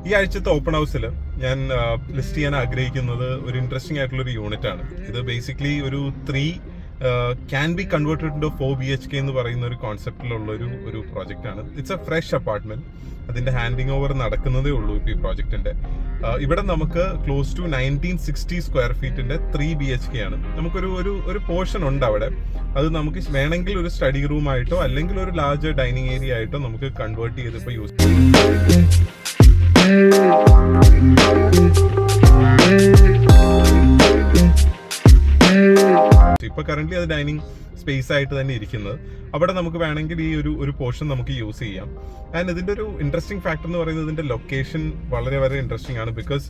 ഈ ആഴ്ചത്തെ ഓപ്പൺ ഹൗസിൽ ഞാൻ ലിസ്റ്റ് ചെയ്യാൻ ആഗ്രഹിക്കുന്നത് ഒരു ഇൻട്രസ്റ്റിംഗ് ആയിട്ടുള്ള ഒരു യൂണിറ്റ് ആണ്. ഇത് ബേസിക്കലി ഒരു 3 can be converted into 4 BHK എന്ന് പറയുന്ന ഒരു കോൺസെപ്റ്റിലുള്ള ഒരു പ്രോജക്റ്റ് ആണ്. It's A fresh apartment. അതിന്റെ ഹാൻഡിങ് ഓവർ നടക്കുന്നതേ ഉള്ളൂ ഇപ്പോൾ ഈ പ്രോജക്റ്റിന്റെ. ഇവിടെ നമുക്ക് ക്ലോസ് ടു 1960 സ്ക്വയർ ഫീറ്റിന്റെ 3 BHK ആണ്. നമുക്കൊരു ഒരു പോർഷൻ ഉണ്ട് അവിടെ. അത് നമുക്ക് വേണമെങ്കിൽ ഒരു സ്റ്റഡി റൂം ആയിട്ടോ അല്ലെങ്കിൽ ഒരു ലാർജ് ഡൈനിങ് ഏരിയ ആയിട്ടോ നമുക്ക് കൺവേർട്ട് ചെയ്ത് ഇപ്പോൾ യൂസ് ചെയ്യാം. ഇപ്പൊ കറന്റ് അത് ഡൈനിങ് സ്പേസ് ആയിട്ട് തന്നെ ഇരിക്കുന്നത്. അവിടെ നമുക്ക് വേണമെങ്കിൽ ഈ ഒരു പോർഷൻ നമുക്ക് യൂസ് ചെയ്യാം. ആൻഡ് ഇതിന്റെ ഒരു ഇൻട്രസ്റ്റിംഗ് ഫാക്ടർ എന്ന് പറയുന്നത് ഇതിന്റെ ലൊക്കേഷൻ വളരെ വളരെ ഇൻട്രസ്റ്റിംഗ് ആണ്. ബിക്കോസ്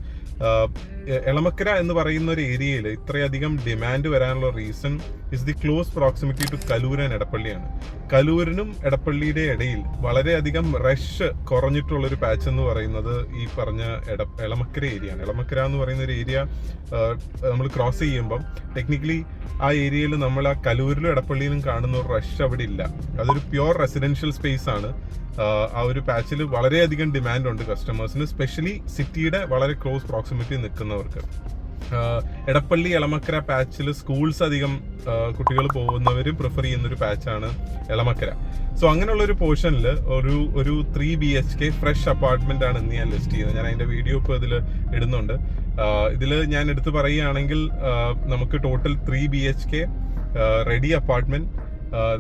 എളമക്കര എന്ന് പറയുന്ന ഒരു ഏരിയയിൽ ഇത്രയധികം ഡിമാൻഡ് വരാനുള്ള reason is the close proximity to Kaloor and എടപ്പള്ളിയാണ്. കലൂരിനും എടപ്പള്ളിയുടെ ഇടയിൽ വളരെയധികം റഷ് കുറഞ്ഞിട്ടുള്ള ഒരു പാച്ച് എന്ന് പറയുന്നത് ഈ പറഞ്ഞ എളമക്കര ഏരിയയാണ്. എളമക്കര എന്ന് പറയുന്ന ഒരു ഏരിയ നമ്മൾ ക്രോസ് ചെയ്യുമ്പം ടെക്നിക്കലി ആ ഏരിയയിൽ നമ്മൾ ആ കലൂരിലും എടപ്പള്ളിയിലും കാണുന്ന ഒരു റഷ് അവിടെ ഇല്ല. അതൊരു പ്യുവർ റെസിഡൻഷ്യൽ സ്പേസ് ആണ്. ആ ഒരു പാച്ചിൽ വളരെയധികം ഡിമാൻഡ് ഉണ്ട് കസ്റ്റമേഴ്സിന്, സ്പെഷ്യലി സിറ്റിയുടെ വളരെ ക്ലോസ് പ്രോക്സിമിറ്റി നിൽക്കുന്നവർക്ക്. എടപ്പള്ളി എളമക്കര പാച്ചിൽ സ്കൂൾസ് അധികം കുട്ടികൾ പോകുന്നവർ പ്രിഫർ ചെയ്യുന്ന ഒരു പാച്ചാണ് എളമക്കര. സോ അങ്ങനെയുള്ള ഒരു പോർഷനിൽ ഒരു 3 BHK ഫ്രഷ് അപ്പാർട്ട്മെന്റ് ആണ് ഇന്ന് ഞാൻ ലിസ്റ്റ് ചെയ്യുന്നത്. ഞാൻ അതിന്റെ വീഡിയോ ഇപ്പോൾ ഇതിൽ ഇടുന്നുണ്ട്. ഇതിൽ ഞാൻ എടുത്ത് പറയുകയാണെങ്കിൽ നമുക്ക് ടോട്ടൽ 3 BHK റെഡി അപ്പാർട്ട്മെന്റ്.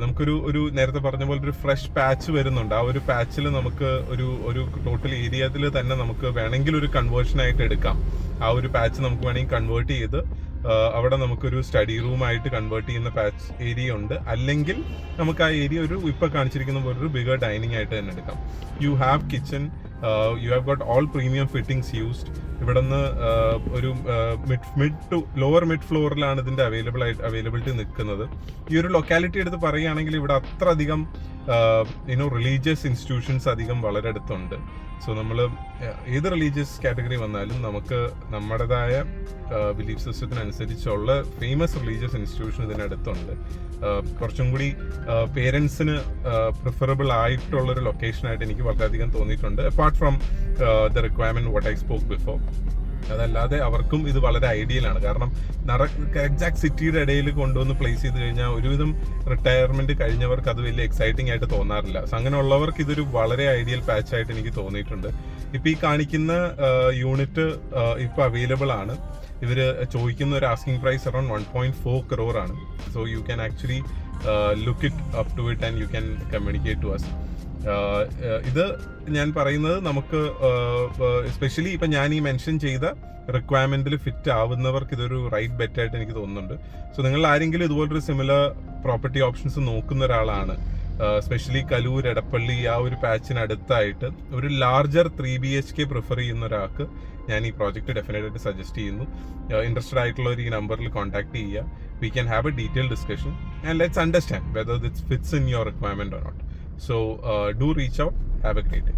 നമുക്കൊരു നേരത്തെ പറഞ്ഞ പോലെ ഒരു ഫ്രഷ് പാച്ച് വരുന്നുണ്ട്. ആ ഒരു പാച്ചിൽ നമുക്ക് ഒരു ടോട്ടൽ ഏരിയയിൽ തന്നെ നമുക്ക് വേണമെങ്കിൽ ഒരു കൺവേർഷൻ ആയിട്ട് എടുക്കാം. ആ ഒരു പാച്ച് നമുക്ക് വേണമെങ്കിൽ കൺവേർട്ട് ചെയ്ത് അവിടെ നമുക്കൊരു സ്റ്റഡി റൂം ആയിട്ട് കൺവേർട്ട് ചെയ്യുന്ന പാച്ച് ഏരിയ ഉണ്ട്. അല്ലെങ്കിൽ നമുക്ക് ആ ഏരിയ ഇപ്പൊ കാണിച്ചിരിക്കുന്ന പോലെ ഒരു ബിഗർ ഡൈനിങ് ആയിട്ട് തന്നെ എടുക്കാം. You have kitchen, you have got all premium fittings used. ഇവിടെ നിന്ന് ഒരു മിഡ് ടു ലോവർ മിഡ് ഫ്ലോറിലാണ് ഇതിന്റെ അവൈലബിലിറ്റി നിൽക്കുന്നത്. ഈ ഒരു ലൊക്കാലിറ്റി എടുത്ത് പറയുകയാണെങ്കിൽ ഇവിടെ അത്ര അധികം റിലീജിയസ് ഇൻസ്റ്റിറ്റ്യൂഷൻസ് അധികം വളരെ അടുത്തുണ്ട്. സോ നമ്മൾ ഏത് റിലീജിയസ് കാറ്റഗറി വന്നാലും നമുക്ക് നമ്മുടേതായ ബിലീഫ് സിസ്റ്റത്തിനനുസരിച്ചുള്ള ഫേമസ് റിലീജിയസ് ഇൻസ്റ്റിറ്റ്യൂഷൻ ഇതിനടുത്തുണ്ട്. കുറച്ചും കൂടി പേരൻസിന് പ്രിഫറബിൾ ആയിട്ടുള്ളൊരു ലൊക്കേഷനായിട്ട് എനിക്ക് വളരെയധികം തോന്നിയിട്ടുണ്ട്. Apart from the requirement what I spoke before. അതല്ലാതെ അവർക്കും ഇത് വളരെ ഐഡിയൽ ആണ്. കാരണം എക്സാക്ട് സിറ്റിയുടെ ഇടയിൽ കൊണ്ടുവന്ന് പ്ലേസ് ചെയ്ത് കഴിഞ്ഞാൽ ഒരുവിധം റിട്ടയർമെന്റ് കഴിഞ്ഞവർക്ക് അത് വലിയ എക്സൈറ്റിംഗ് ആയിട്ട് തോന്നാറില്ല. സോ അങ്ങനെയുള്ളവർക്ക് ഇതൊരു വളരെ ഐഡിയൽ പാച്ച് ആയിട്ട് എനിക്ക് തോന്നിയിട്ടുണ്ട്. ഇപ്പൊ ഈ കാണിക്കുന്ന യൂണിറ്റ് ഇപ്പൊ അവൈലബിൾ ആണ്. ഇവര് ചോദിക്കുന്ന ഒരു ആസ്കിംഗ് പ്രൈസ് അറൌണ്ട് 1.4 crore ആണ്. So you can actually look it up to it and you can communicate to us. ഇത് ഞാൻ പറയുന്നത് നമുക്ക് എസ്പെഷ്യലി ഇപ്പൊ ഞാൻ ഈ മെൻഷൻ ചെയ്ത റിക്വയർമെന്റിൽ ഫിറ്റ് ആവുന്നവർക്ക് ഇതൊരു റൈറ്റ് ബെറ്റ് ആയിട്ട് എനിക്ക് തോന്നുന്നുണ്ട്. സോ നിങ്ങൾ ആരെങ്കിലും ഇതുപോലൊരു സിമിലർ പ്രോപ്പർട്ടി ഓപ്ഷൻസ് നോക്കുന്ന ഒരാളാണ്, സ്പെഷ്യലി കലൂർ എടപ്പള്ളി ആ ഒരു പാച്ചിനടുത്തായിട്ട് ഒരു ലാർജർ 3 BHK പ്രിഫർ ചെയ്യുന്ന ഒരാൾക്ക് ഞാൻ ഈ പ്രോജക്റ്റ് ഡെഫിനറ്റ് ആയിട്ട് സജസ്റ്റ് ചെയ്യുന്നു. ഇൻട്രസ്റ്റഡ് ആയിട്ടുള്ളവർ ഈ നമ്പറിൽ കോൺടാക്ട് ചെയ്യുക. We can have a detail discussion and let's understand whether this fits in your requirement or not. So do reach out. Have a great day.